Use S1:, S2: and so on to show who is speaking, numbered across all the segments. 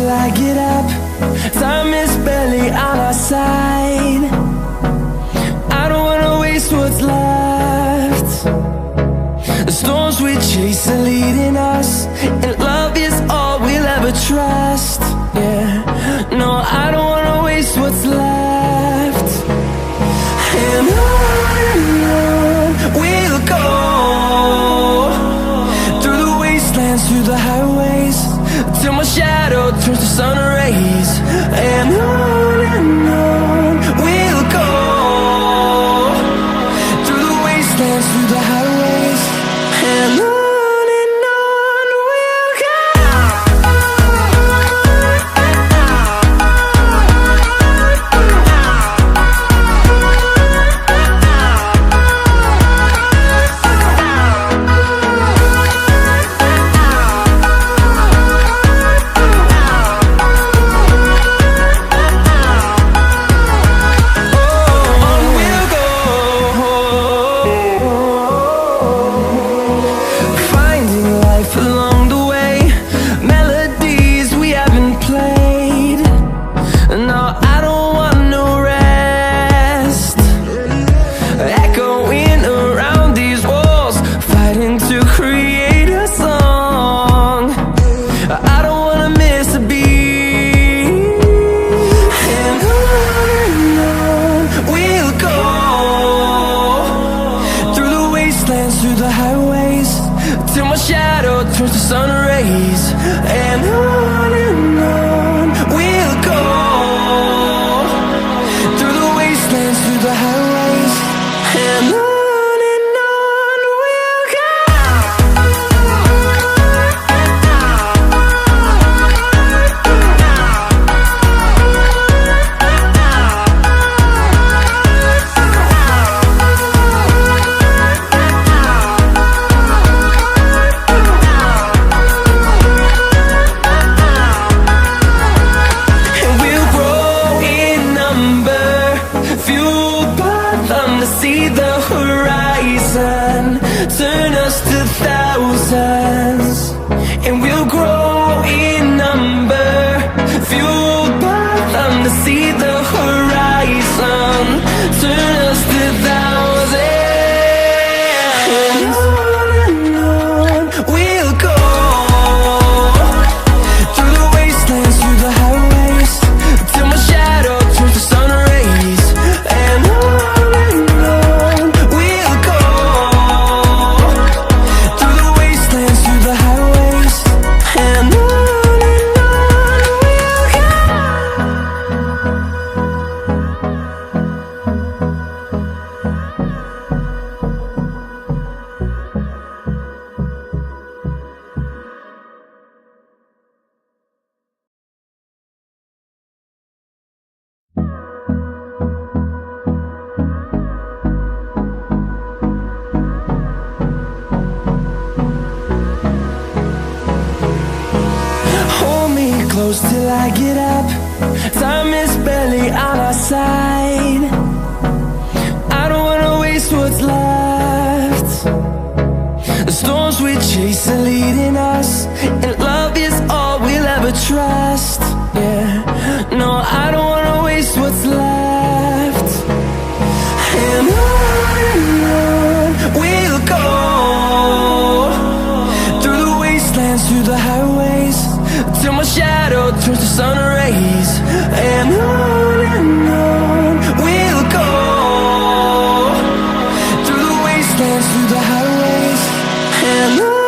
S1: till I get up. Time is barely on our side. I don't wanna waste what's left. The storms we chase are leading us, and love is all we'll ever trust. Yeah, no, I don't wanna waste what's left. And on we'll go, through the wastelands, through the highways, till my shadow turns to sun rays. And on we'll go, through the wastelands, through the highways, and on we'll go. Through the highways, till my shadow turns to sun rays. And on we'll go, through the wastelands, through the highways, and on we'll go. See the horizon, turn us to thousands, and we'll grow in number, fueled by them to see the horizon, turn us to thousands, and on we'll go, through the wastelands, through the highways, till my shadow turns to sun rays. And close till I get up. Time is barely on our side. I don't wanna waste what's left. The storms we chase are leading us, and love is all we'll ever trust. Yeah, no, I don't wanna waste what's left. And on we'll go, through the wastelands, through the highways, till my shadow turns to sun rays. And on we'll go, through the wastelands, through the highways, and on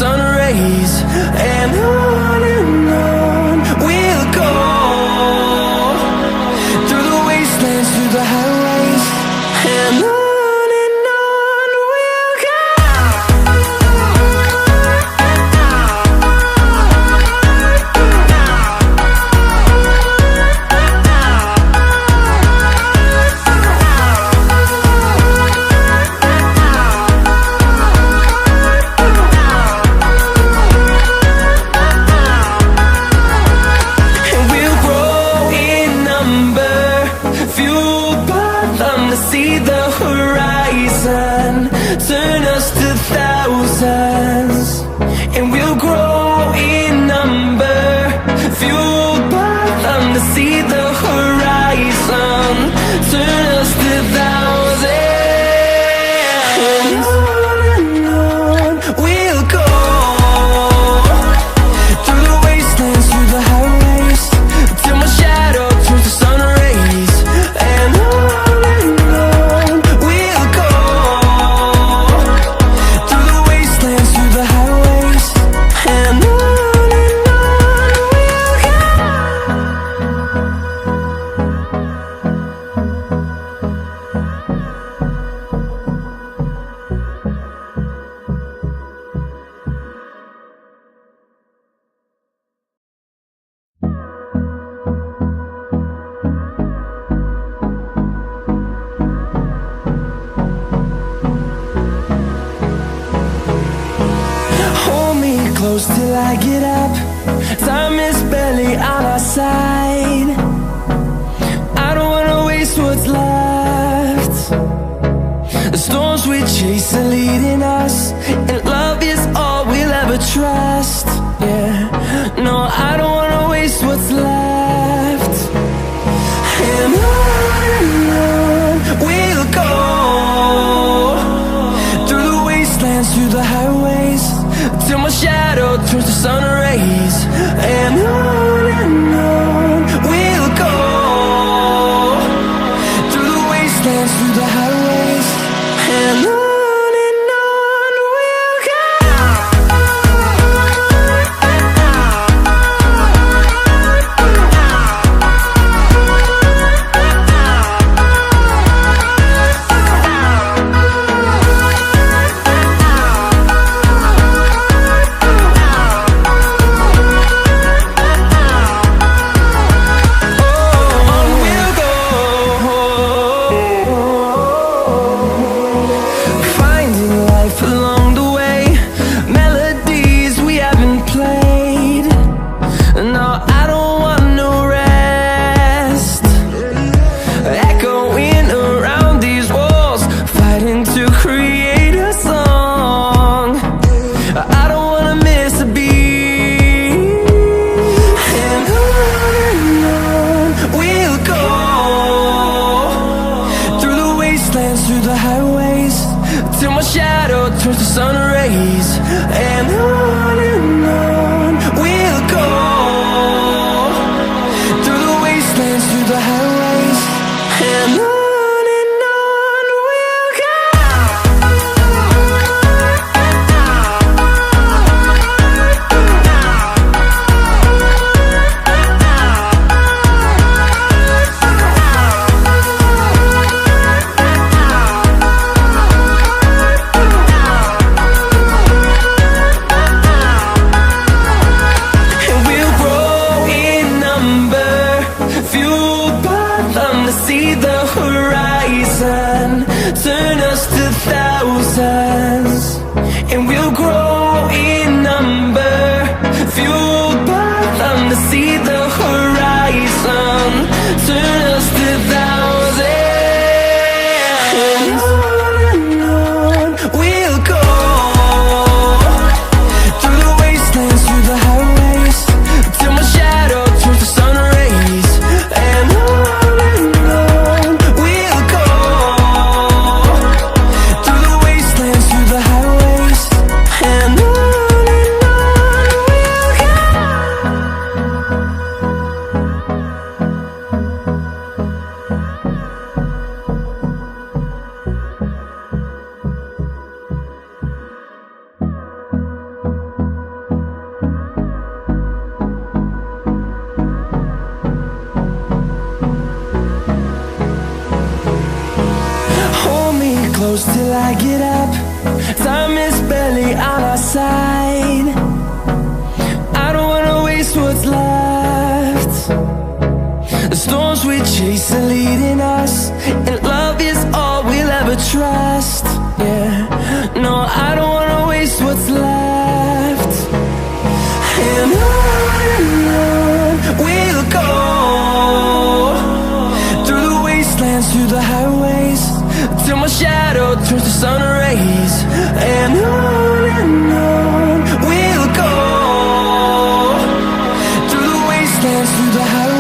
S1: sun rays. And on we'll go, through the wastelands, through the highways. And on we'll go. See the horizon, turn us to thousands, and we'll grow in number, fueled by them. To see the horizon, turn us to thousands, and on we'll go, through the wastelands, through the highways, till my shadow turns to sun rays. And close till I get up. Time is barely on our side. I don't wanna waste what's left. The storms we chase are leading us, and love is all we'll ever trust. Yeah, no, I don't wanna waste what's left. And on we'll go, through the wastelands, through the highways, till my shadow turns to sun rays. And on we'll go, through the wastelands, through the highways. And on we'll go. Through the highways, till my shadow turns to sun rays. And on we'll go, through the wastelands, through the highways. And on we'll go. See the horizon, turn us to thousands, and we'll grow in number, fueled by them. To see the horizon, turn us to thousands, and on we'll go, through the wastelands, through the highways, till my shadow turns to sun rays. And we'll go, through the wastelands, through the highways. close till I get up. Time is barely on our side. I don't wanna waste what's left. The storms we chase are leading us, and love is all we'll ever trust. Yeah, no, I don't wanna waste what's left. And on we'll go, through the wastelands, through the highways, till my shadow turns to sun rays. And on we'll go, through the wastelands, through the highways.